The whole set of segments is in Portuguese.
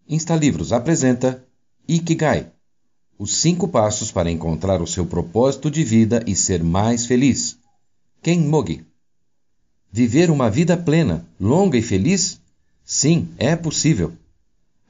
Instalivros apresenta Ikigai, os 5 passos para encontrar o seu propósito de vida e ser mais feliz. Ken Mogi. Viver uma vida plena, longa e feliz? Sim, é possível.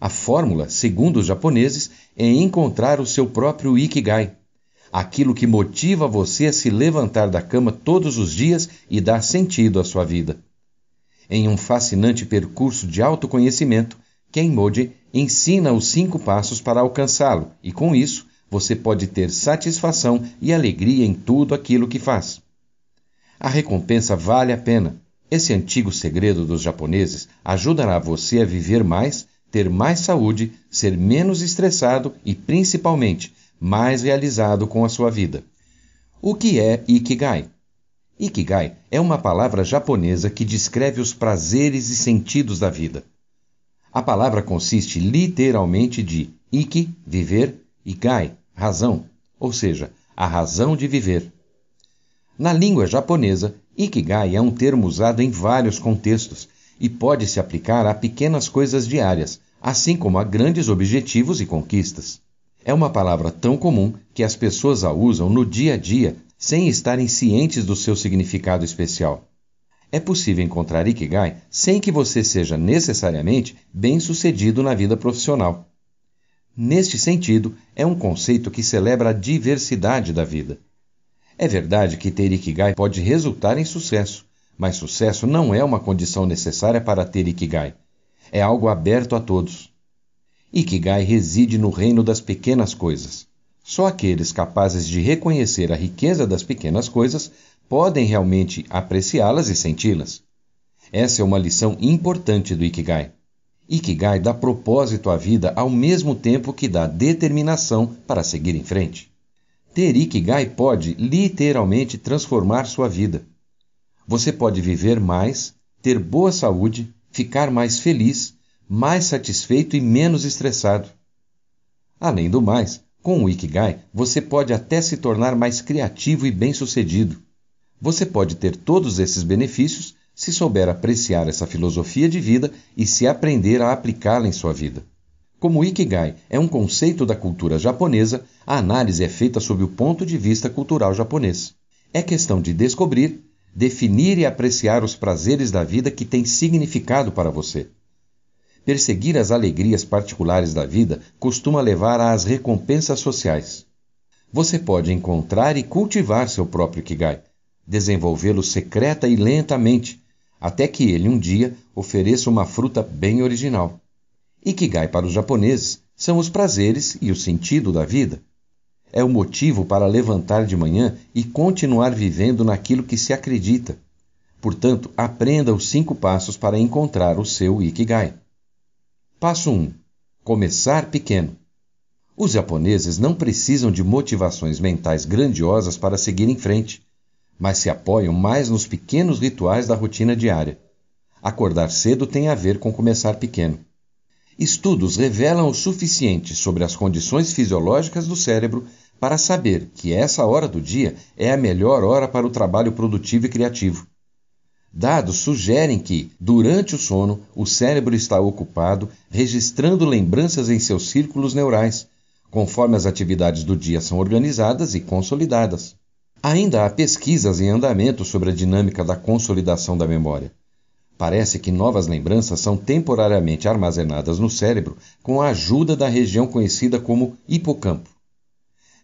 A fórmula, segundo os japoneses, é encontrar o seu próprio Ikigai, aquilo que motiva você a se levantar da cama todos os dias e dar sentido à sua vida. Em um fascinante percurso de autoconhecimento, Ken Mogi ensina os 5 passos para alcançá-lo e, com isso, você pode ter satisfação e alegria em tudo aquilo que faz. A recompensa vale a pena. Esse antigo segredo dos japoneses ajudará você a viver mais, ter mais saúde, ser menos estressado e, principalmente, mais realizado com a sua vida. O que é Ikigai? Ikigai é uma palavra japonesa que descreve os prazeres e sentidos da vida. A palavra consiste literalmente de Iki, viver, e Gai, razão, ou seja, a razão de viver. Na língua japonesa, Ikigai é um termo usado em vários contextos e pode se aplicar a pequenas coisas diárias, assim como a grandes objetivos e conquistas. É uma palavra tão comum que as pessoas a usam no dia a dia sem estarem cientes do seu significado especial. É possível encontrar Ikigai sem que você seja necessariamente bem-sucedido na vida profissional. Neste sentido, é um conceito que celebra a diversidade da vida. É verdade que ter Ikigai pode resultar em sucesso, mas sucesso não é uma condição necessária para ter Ikigai. É algo aberto a todos. Ikigai reside no reino das pequenas coisas. Só aqueles capazes de reconhecer a riqueza das pequenas coisas podem realmente apreciá-las e senti-las. Essa é uma lição importante do Ikigai. Ikigai dá propósito à vida ao mesmo tempo que dá determinação para seguir em frente. Ter Ikigai pode, literalmente, transformar sua vida. Você pode viver mais, ter boa saúde, ficar mais feliz, mais satisfeito e menos estressado. Além do mais, com o Ikigai, você pode até se tornar mais criativo e bem-sucedido. Você pode ter todos esses benefícios se souber apreciar essa filosofia de vida e se aprender a aplicá-la em sua vida. Como o Ikigai é um conceito da cultura japonesa, a análise é feita sob o ponto de vista cultural japonês. É questão de descobrir, definir e apreciar os prazeres da vida que têm significado para você. Perseguir as alegrias particulares da vida costuma levar às recompensas sociais. Você pode encontrar e cultivar seu próprio Ikigai, desenvolvê-lo secreta e lentamente, até que ele um dia ofereça uma fruta bem original. Ikigai para os japoneses são os prazeres e o sentido da vida. É o motivo para levantar de manhã e continuar vivendo naquilo que se acredita. Portanto, aprenda os 5 passos para encontrar o seu Ikigai. Passo 1. Começar pequeno. Os japoneses não precisam de motivações mentais grandiosas para seguir em frente, mas se apoiam mais nos pequenos rituais da rotina diária. Acordar cedo tem a ver com começar pequeno. Estudos revelam o suficiente sobre as condições fisiológicas do cérebro para saber que essa hora do dia é a melhor hora para o trabalho produtivo e criativo. Dados sugerem que, durante o sono, o cérebro está ocupado registrando lembranças em seus círculos neurais, conforme as atividades do dia são organizadas e consolidadas. Ainda há pesquisas em andamento sobre a dinâmica da consolidação da memória. Parece que novas lembranças são temporariamente armazenadas no cérebro com a ajuda da região conhecida como hipocampo.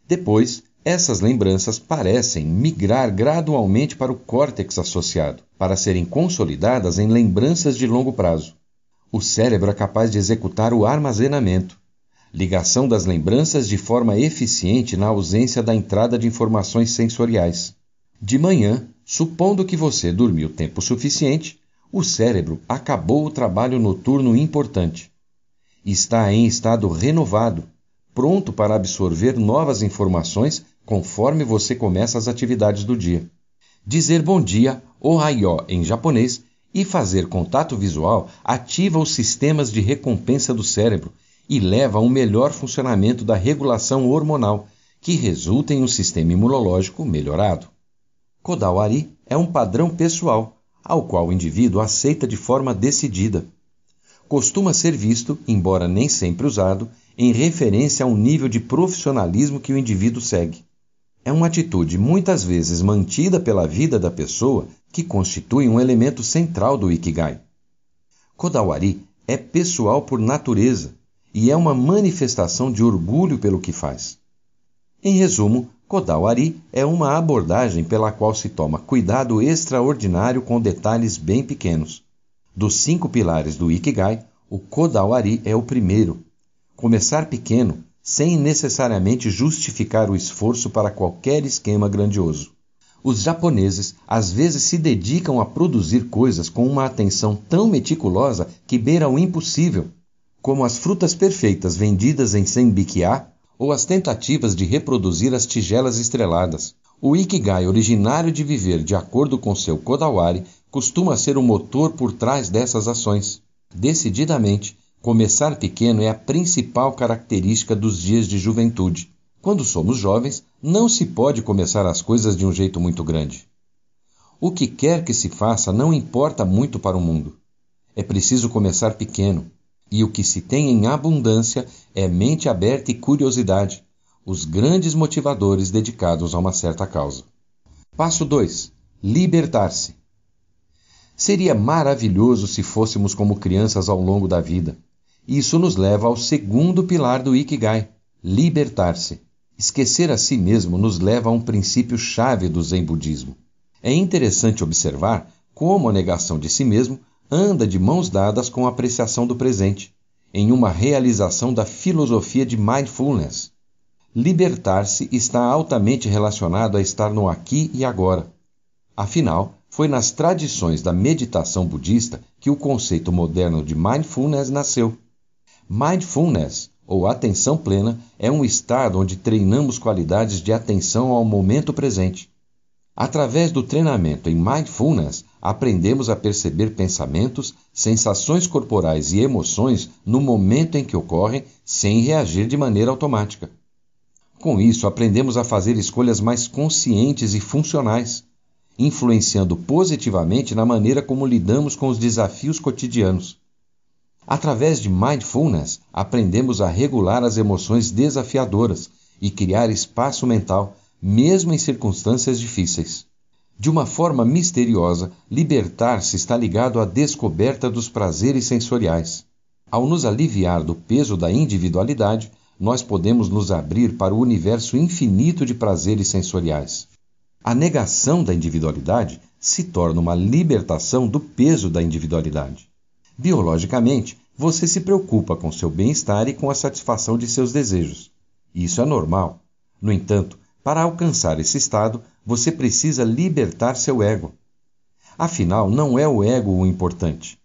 Depois, essas lembranças parecem migrar gradualmente para o córtex associado, para serem consolidadas em lembranças de longo prazo. O cérebro é capaz de executar o armazenamento, ligação das lembranças de forma eficiente na ausência da entrada de informações sensoriais. De manhã, supondo que você dormiu tempo suficiente, o cérebro acabou o trabalho noturno importante. Está em estado renovado, pronto para absorver novas informações conforme você começa as atividades do dia. Dizer bom dia, ohayō em japonês, e fazer contato visual ativa os sistemas de recompensa do cérebro e leva a um melhor funcionamento da regulação hormonal, que resulta em um sistema imunológico melhorado. Kodawari é um padrão pessoal, ao qual o indivíduo aceita de forma decidida. costuma ser visto, embora nem sempre usado, em referência a um nível de profissionalismo que o indivíduo segue. É uma atitude muitas vezes mantida pela vida da pessoa que constitui um elemento central do Ikigai. Kodawari é pessoal por natureza e é uma manifestação de orgulho pelo que faz. Em resumo, Kodawari é uma abordagem pela qual se toma cuidado extraordinário com detalhes bem pequenos. Dos 5 pilares do Ikigai, o Kodawari é o primeiro. Começar pequeno, sem necessariamente justificar o esforço para qualquer esquema grandioso. Os japoneses às vezes se dedicam a produzir coisas com uma atenção tão meticulosa que beira o impossível, como as frutas perfeitas vendidas em senbikia ou as tentativas de reproduzir as tigelas estreladas. O Ikigai, originário de viver de acordo com seu Kodawari, costuma ser o motor por trás dessas ações. Decididamente, começar pequeno é a principal característica dos dias de juventude. Quando somos jovens, não se pode começar as coisas de um jeito muito grande. O que quer que se faça não importa muito para o mundo. É preciso começar pequeno, e o que se tem em abundância é mente aberta e curiosidade, os grandes motivadores dedicados a uma certa causa. Passo 2. Libertar-se. Seria maravilhoso se fôssemos como crianças ao longo da vida. Isso nos leva ao segundo pilar do Ikigai, libertar-se. Esquecer a si mesmo nos leva a um princípio-chave do Zen budismo. É interessante observar como a negação de si mesmo anda de mãos dadas com a apreciação do presente, em uma realização da filosofia de mindfulness. Libertar-se está altamente relacionado a estar no aqui e agora. Afinal, foi nas tradições da meditação budista que o conceito moderno de mindfulness nasceu. Mindfulness, ou atenção plena, é um estado onde treinamos qualidades de atenção ao momento presente. Através do treinamento em mindfulness, aprendemos a perceber pensamentos, sensações corporais e emoções no momento em que ocorrem, sem reagir de maneira automática. Com isso, aprendemos a fazer escolhas mais conscientes e funcionais, influenciando positivamente na maneira como lidamos com os desafios cotidianos. Através de mindfulness, aprendemos a regular as emoções desafiadoras e criar espaço mental, mesmo em circunstâncias difíceis. De uma forma misteriosa, libertar-se está ligado à descoberta dos prazeres sensoriais. Ao nos aliviar do peso da individualidade, nós podemos nos abrir para o universo infinito de prazeres sensoriais. A negação da individualidade se torna uma libertação do peso da individualidade. Biologicamente, você se preocupa com seu bem-estar e com a satisfação de seus desejos. Isso é normal. No entanto, para alcançar esse estado, você precisa libertar seu ego. Afinal, não é o ego o importante.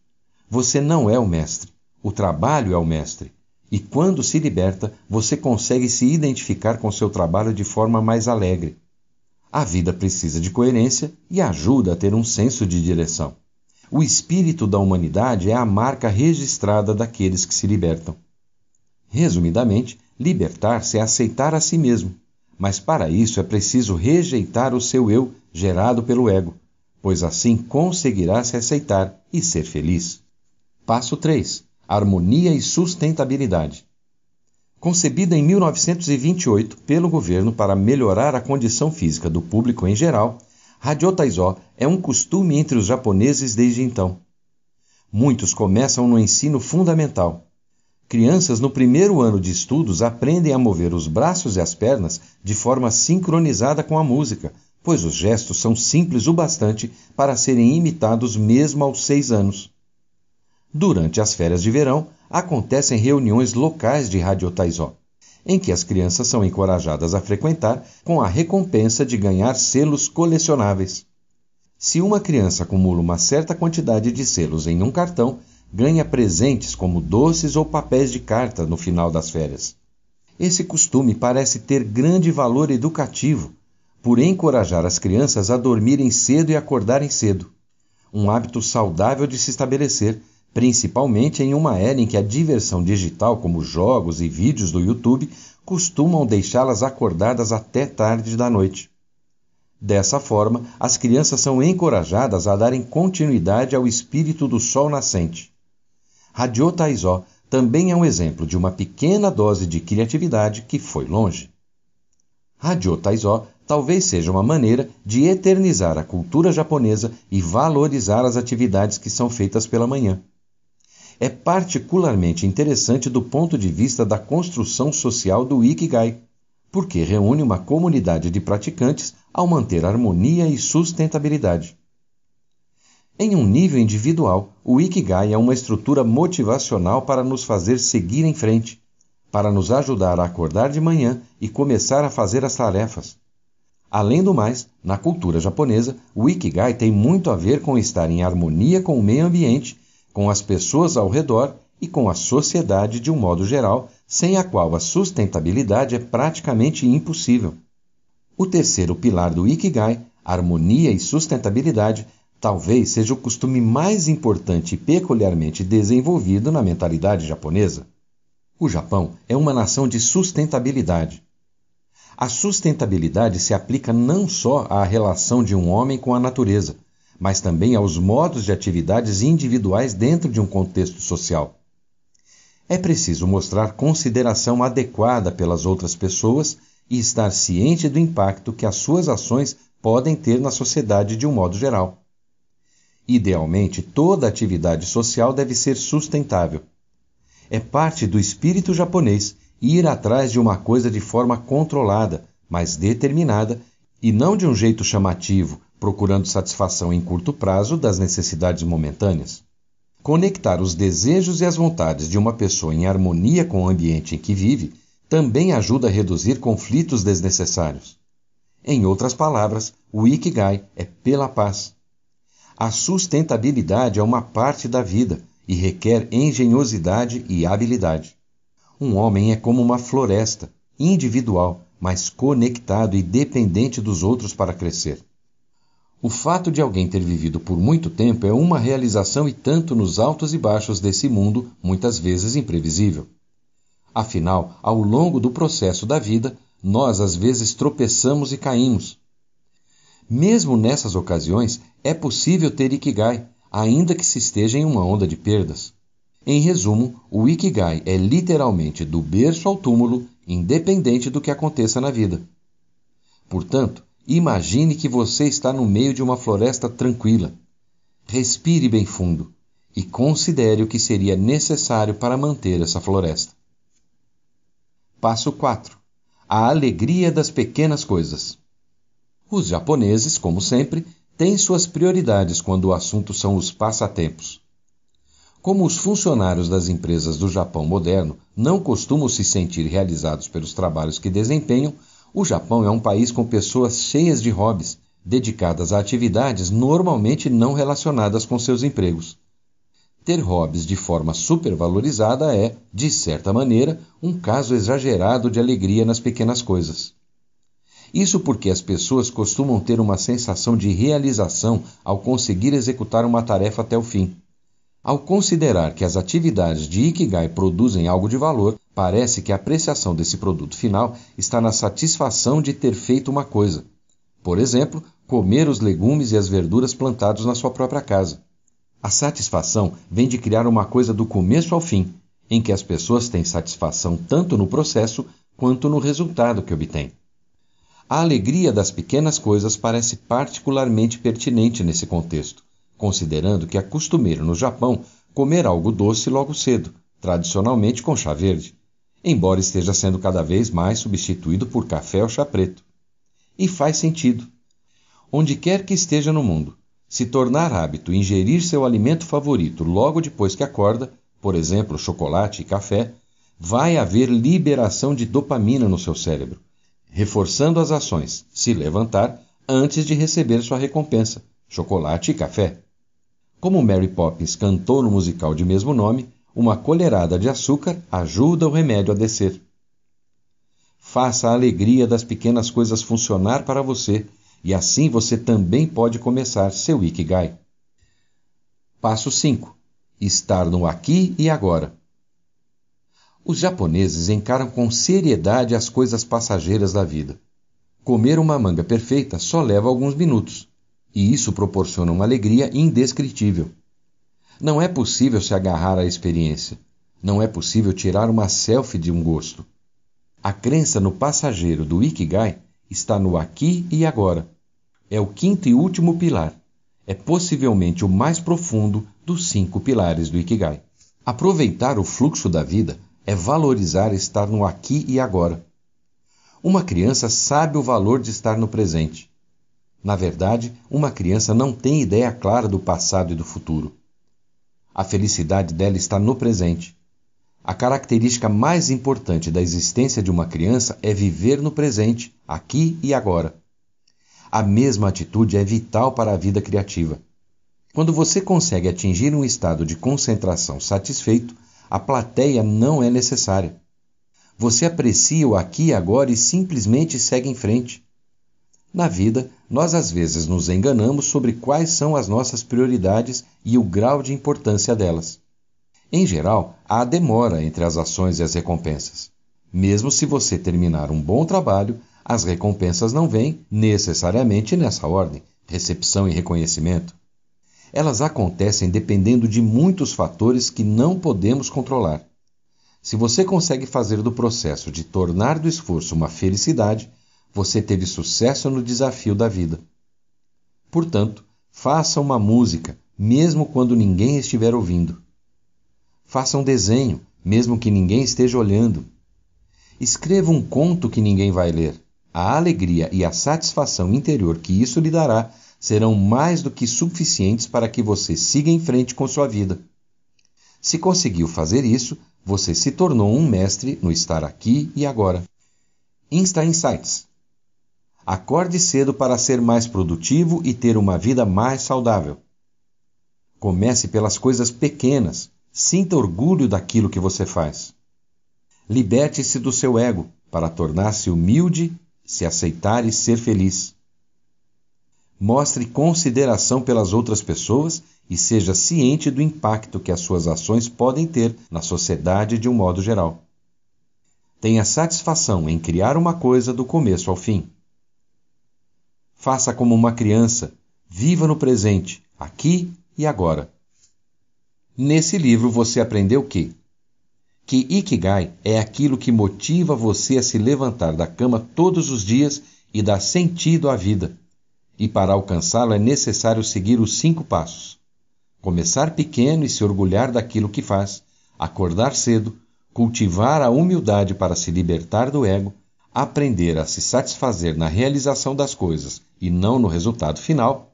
Você não é o mestre. O trabalho é o mestre. E quando se liberta, você consegue se identificar com seu trabalho de forma mais alegre. A vida precisa de coerência e ajuda a ter um senso de direção. O espírito da humanidade é a marca registrada daqueles que se libertam. Resumidamente, libertar-se é aceitar a si mesmo, mas para isso é preciso rejeitar o seu eu gerado pelo ego, pois assim conseguirá se aceitar e ser feliz. Passo 3. Harmonia e sustentabilidade. Concebida em 1928 pelo governo para melhorar a condição física do público em geral, Hajō Taizō é um costume entre os japoneses desde então. Muitos começam no ensino fundamental. Crianças no primeiro ano de estudos aprendem a mover os braços e as pernas de forma sincronizada com a música, pois os gestos são simples o bastante para serem imitados mesmo aos 6 anos. Durante as férias de verão, acontecem reuniões locais de Hajō Taizō, em que as crianças são encorajadas a frequentar com a recompensa de ganhar selos colecionáveis. Se uma criança acumula uma certa quantidade de selos em um cartão, ganha presentes como doces ou papéis de carta no final das férias. Esse costume parece ter grande valor educativo, por encorajar as crianças a dormirem cedo e acordarem cedo. Um hábito saudável de se estabelecer, principalmente em uma era em que a diversão digital, como jogos e vídeos do YouTube, costumam deixá-las acordadas até tarde da noite. Dessa forma, as crianças são encorajadas a darem continuidade ao espírito do sol nascente. Hajō Taizō também é um exemplo de uma pequena dose de criatividade que foi longe. Hajō Taizō talvez seja uma maneira de eternizar a cultura japonesa e valorizar as atividades que são feitas pela manhã. É particularmente interessante do ponto de vista da construção social do Ikigai, porque reúne uma comunidade de praticantes ao manter harmonia e sustentabilidade. Em um nível individual, o Ikigai é uma estrutura motivacional para nos fazer seguir em frente, para nos ajudar a acordar de manhã e começar a fazer as tarefas. Além do mais, na cultura japonesa, o Ikigai tem muito a ver com estar em harmonia com o meio ambiente, com as pessoas ao redor e com a sociedade de um modo geral, sem a qual a sustentabilidade é praticamente impossível. O terceiro pilar do Ikigai, harmonia e sustentabilidade, talvez seja o costume mais importante e peculiarmente desenvolvido na mentalidade japonesa. O Japão é uma nação de sustentabilidade. A sustentabilidade se aplica não só à relação de um homem com a natureza, mas também aos modos de atividades individuais dentro de um contexto social. É preciso mostrar consideração adequada pelas outras pessoas e estar ciente do impacto que as suas ações podem ter na sociedade de um modo geral. Idealmente, toda atividade social deve ser sustentável. É parte do espírito japonês ir atrás de uma coisa de forma controlada, mas determinada, e não de um jeito chamativo, procurando satisfação em curto prazo das necessidades momentâneas. Conectar os desejos e as vontades de uma pessoa em harmonia com o ambiente em que vive também ajuda a reduzir conflitos desnecessários. Em outras palavras, o Ikigai é pela paz. A sustentabilidade é uma parte da vida e requer engenhosidade e habilidade. Um homem é como uma floresta, individual, mas conectado e dependente dos outros para crescer. O fato de alguém ter vivido por muito tempo é uma realização e tanto nos altos e baixos desse mundo, muitas vezes imprevisível. Afinal, ao longo do processo da vida, nós às vezes tropeçamos e caímos. Mesmo nessas ocasiões, é possível ter Ikigai, ainda que se esteja em uma onda de perdas. Em resumo, o Ikigai é literalmente do berço ao túmulo, independente do que aconteça na vida. Portanto, imagine que você está no meio de uma floresta tranquila. Respire bem fundo e considere o que seria necessário para manter essa floresta. Passo 4. A alegria das pequenas coisas. Os japoneses, como sempre, têm suas prioridades quando o assunto são os passatempos. Como os funcionários das empresas do Japão moderno não costumam se sentir realizados pelos trabalhos que desempenham, o Japão é um país com pessoas cheias de hobbies, dedicadas a atividades normalmente não relacionadas com seus empregos. Ter hobbies de forma supervalorizada é, de certa maneira, um caso exagerado de alegria nas pequenas coisas. Isso porque as pessoas costumam ter uma sensação de realização ao conseguir executar uma tarefa até o fim. Ao considerar que as atividades de Ikigai produzem algo de valor, parece que a apreciação desse produto final está na satisfação de ter feito uma coisa. Por exemplo, comer os legumes e as verduras plantados na sua própria casa. A satisfação vem de criar uma coisa do começo ao fim, em que as pessoas têm satisfação tanto no processo quanto no resultado que obtêm. A alegria das pequenas coisas parece particularmente pertinente nesse contexto, considerando que é costumeiro no Japão comer algo doce logo cedo, tradicionalmente com chá verde, embora esteja sendo cada vez mais substituído por café ou chá preto. E faz sentido. Onde quer que esteja no mundo, se tornar hábito ingerir seu alimento favorito logo depois que acorda, por exemplo, chocolate e café, vai haver liberação de dopamina no seu cérebro, reforçando as ações, se levantar, antes de receber sua recompensa, chocolate e café. Como Mary Poppins cantou no musical de mesmo nome, uma colherada de açúcar ajuda o remédio a descer. Faça a alegria das pequenas coisas funcionar para você, e assim você também pode começar seu Ikigai. Passo 5. Estar no aqui e agora. Os japoneses encaram com seriedade as coisas passageiras da vida. Comer uma manga perfeita só leva alguns minutos, e isso proporciona uma alegria indescritível. Não é possível se agarrar à experiência. Não é possível tirar uma selfie de um gosto. A crença no passageiro do Ikigai está no aqui e agora. É o quinto e último pilar. É possivelmente o mais profundo dos 5 pilares do Ikigai. Aproveitar o fluxo da vida é valorizar estar no aqui e agora. Uma criança sabe o valor de estar no presente. Na verdade, uma criança não tem ideia clara do passado e do futuro. A felicidade dela está no presente. A característica mais importante da existência de uma criança é viver no presente, aqui e agora. A mesma atitude é vital para a vida criativa. Quando você consegue atingir um estado de concentração satisfeito, a plateia não é necessária. Você aprecia o aqui e agora e simplesmente segue em frente. Na vida, nós às vezes nos enganamos sobre quais são as nossas prioridades e o grau de importância delas. Em geral, há demora entre as ações e as recompensas. Mesmo se você terminar um bom trabalho, as recompensas não vêm necessariamente nessa ordem, recepção e reconhecimento. Elas acontecem dependendo de muitos fatores que não podemos controlar. Se você consegue fazer do processo de tornar do esforço uma felicidade, você teve sucesso no desafio da vida. Portanto, faça uma música, mesmo quando ninguém estiver ouvindo. Faça um desenho, mesmo que ninguém esteja olhando. Escreva um conto que ninguém vai ler. A alegria e a satisfação interior que isso lhe dará serão mais do que suficientes para que você siga em frente com sua vida. Se conseguiu fazer isso, você se tornou um mestre no estar aqui e agora. Insta Insights. Acorde cedo para ser mais produtivo e ter uma vida mais saudável. Comece pelas coisas pequenas. Sinta orgulho daquilo que você faz. Liberte-se do seu ego para tornar-se humilde, se aceitar e ser feliz. Mostre consideração pelas outras pessoas e seja ciente do impacto que as suas ações podem ter na sociedade de um modo geral. Tenha satisfação em criar uma coisa do começo ao fim. Faça como uma criança, viva no presente, aqui e agora. Nesse livro você aprendeu que Ikigai é aquilo que motiva você a se levantar da cama todos os dias e dá sentido à vida. E para alcançá-lo é necessário seguir os 5 passos. Começar pequeno e se orgulhar daquilo que faz, acordar cedo, cultivar a humildade para se libertar do ego, aprender a se satisfazer na realização das coisas e não no resultado final,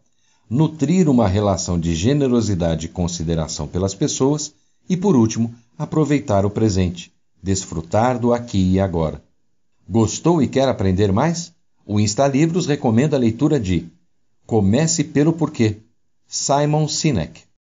nutrir uma relação de generosidade e consideração pelas pessoas e, por último, aproveitar o presente, desfrutar do aqui e agora. Gostou e quer aprender mais? O InstaLivros recomenda a leitura de Comece pelo Porquê, Simon Sinek.